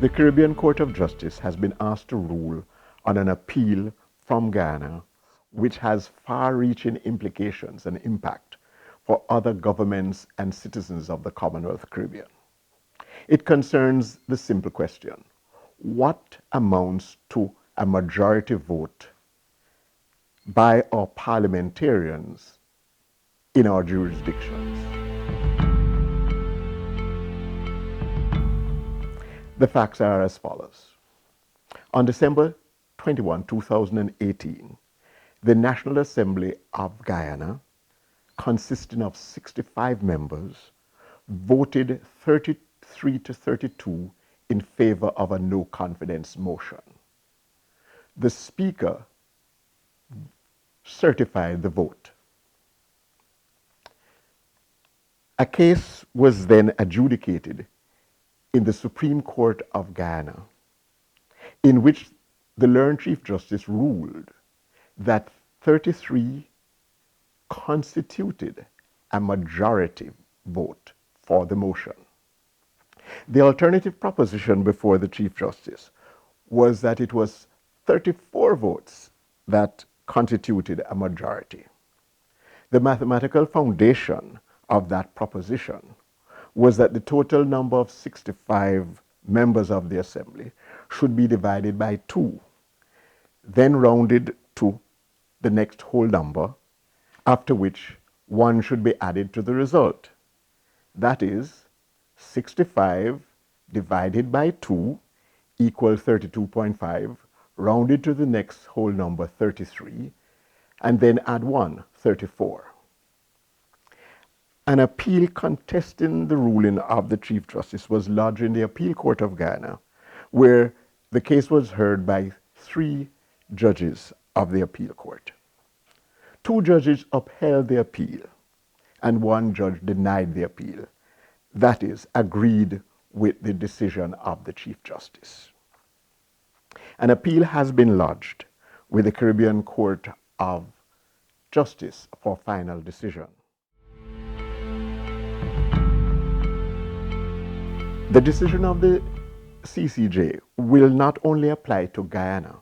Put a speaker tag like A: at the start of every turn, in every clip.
A: The Caribbean Court of Justice has been asked to rule on an appeal from Guyana which has far-reaching implications and impact for other governments and citizens of the Commonwealth Caribbean. It concerns the simple question: what amounts to a majority vote by our parliamentarians in our jurisdictions? The facts are as follows. On December 21, 2018, the National Assembly of Guyana, consisting of 65 members, voted 33 to 32 in favor of a no confidence motion. The Speaker certified the vote. A case was then adjudicated in the Supreme Court of Guyana, in which the learned Chief Justice ruled that 33 constituted a majority vote for the motion. The alternative proposition before the Chief Justice was that it was 34 votes that constituted a majority. The mathematical foundation of that proposition was that the total number of 65 members of the Assembly should be divided by 2, then rounded to the next whole number, after which 1 should be added to the result. That is, 65 divided by 2 equals 32.5, rounded to the next whole number, 33, and then add 1, 34. An appeal contesting the ruling of the Chief Justice was lodged in the Appeal Court of Guyana, where the case was heard by 3 judges of the Appeal Court. 2 judges upheld the appeal, and 1 judge denied the appeal. That is, agreed with the decision of the Chief Justice. An appeal has been lodged with the Caribbean Court of Justice for final decision. The decision of the CCJ will not only apply to Guyana,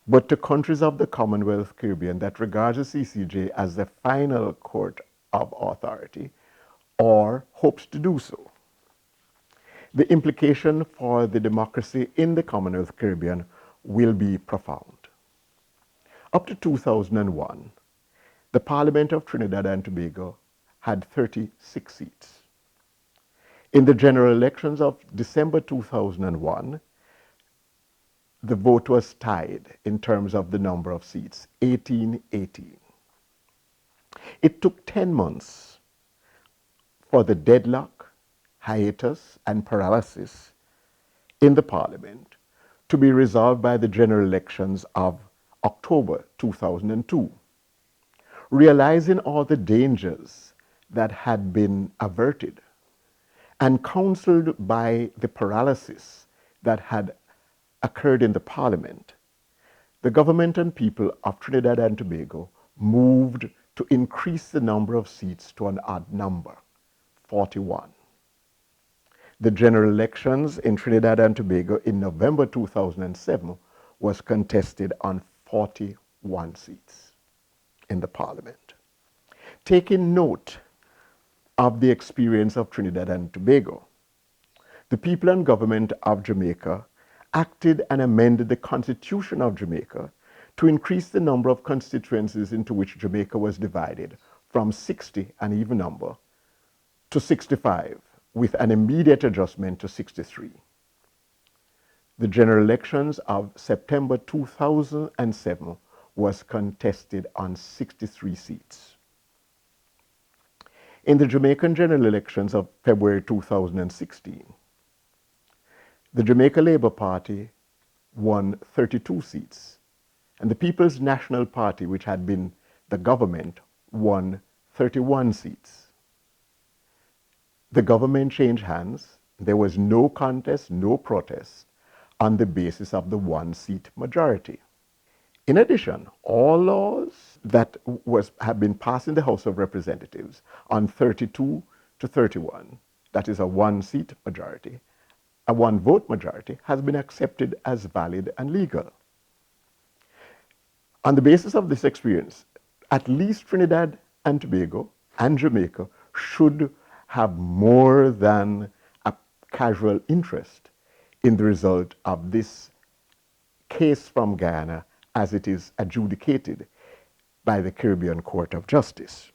A: but to countries of the Commonwealth Caribbean that regard the CCJ as the final court of authority or hopes to do so. The implication for the democracy in the Commonwealth Caribbean will be profound. Up to 2001, the Parliament of Trinidad and Tobago had 36 seats. In the general elections of December 2001, the vote was tied in terms of the number of seats, 18-18. It took 10 months for the deadlock, hiatus, and paralysis in the Parliament to be resolved by the general elections of October 2002. Realizing all the dangers that had been averted, and counseled by the paralysis that had occurred in the Parliament, the government and people of Trinidad and Tobago moved to increase the number of seats to an odd number, 41. The general elections in Trinidad and Tobago in November 2007 was contested on 41 seats in the Parliament. Taking note of the experience of Trinidad and Tobago, the people and government of Jamaica acted and amended the Constitution of Jamaica to increase the number of constituencies into which Jamaica was divided from 60, an even number, to 65, with an immediate adjustment to 63. The general elections of September 2007 was contested on 63 seats. In the Jamaican general elections of February 2016, the Jamaica Labour Party won 32 seats, and the People's National Party, which had been the government, won 31 seats. The government changed hands. There was no contest, no protest on the basis of the 1-seat majority. In addition, all laws that have been passed in the House of Representatives on 32 to 31, that is a 1-seat majority, a one-vote majority, has been accepted as valid and legal. On the basis of this experience, at least Trinidad and Tobago and Jamaica should have more than a casual interest in the result of this case from Guyana as it is adjudicated by the Caribbean Court of Justice.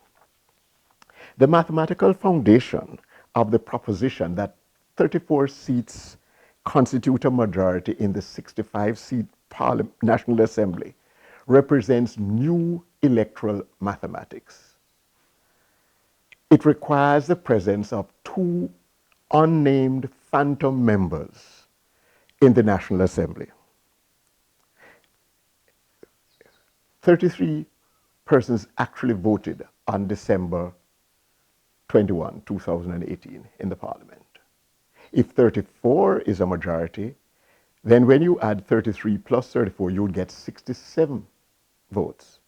A: The mathematical foundation of the proposition that 34 seats constitute a majority in the 65-seat National Assembly represents new electoral mathematics. It requires the presence of two unnamed phantom members in the National Assembly. 33 persons actually voted on December 21, 2018 in the Parliament. If 34 is a majority, then when you add 33 plus 34, you would get 67 votes.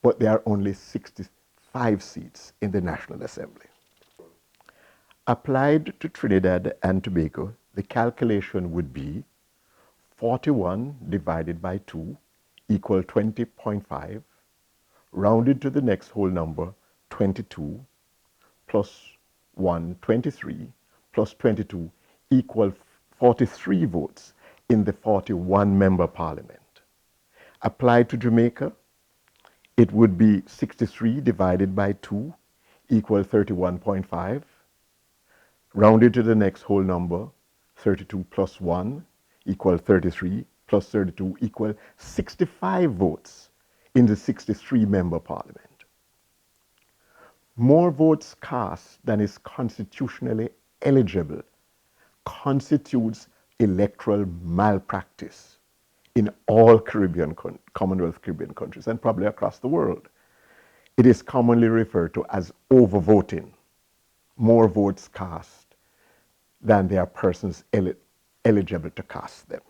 A: But there are only 65 seats in the National Assembly. Applied to Trinidad and Tobago, the calculation would be 41 divided by 2 equal 20.5, rounded to the next whole number, 22, plus 1, 23, plus 22 equal 43 votes in the 41-member parliament. Applied to Jamaica, it would be 63 divided by 2 equal 31.5, rounded to the next whole number, 32 plus 1 equal 33, plus 32 equal 65 votes in the 63-member parliament. More votes cast than is constitutionally eligible constitutes electoral malpractice in all Commonwealth Caribbean countries and probably across the world. It is commonly referred to as overvoting. More votes cast than there are persons eligible to cast them.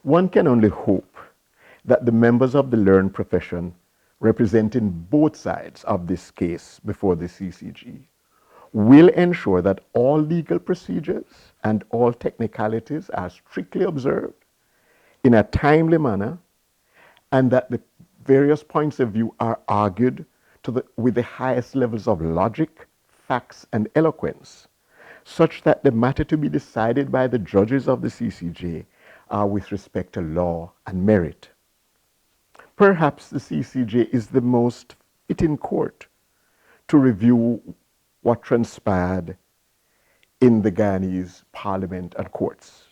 A: One can only hope that the members of the learned profession representing both sides of this case before the CCJ will ensure that all legal procedures and all technicalities are strictly observed in a timely manner, and that the various points of view are argued with the highest levels of logic, facts, and eloquence, such that the matter to be decided by the judges of the CCJ are with respect to law and merit. Perhaps the CCJ is the most fitting court to review what transpired in the Guyanese parliament and courts.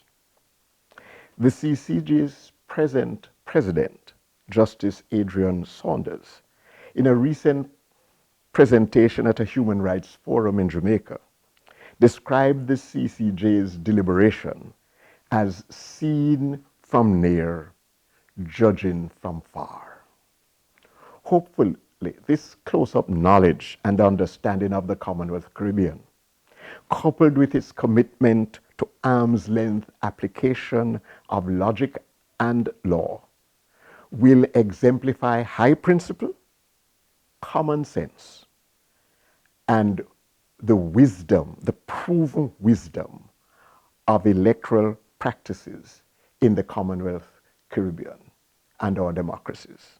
A: The CCJ's present president, Justice Adrian Saunders, in a recent presentation at a human rights forum in Jamaica, described the CCJ's deliberation as seen from near, judging from far. Hopefully, this close-up knowledge and understanding of the Commonwealth Caribbean, coupled with its commitment to arm's-length application of logic and law, will exemplify high principle, common sense, and the wisdom, the proven wisdom of electoral practices in the Commonwealth Caribbean and our democracies.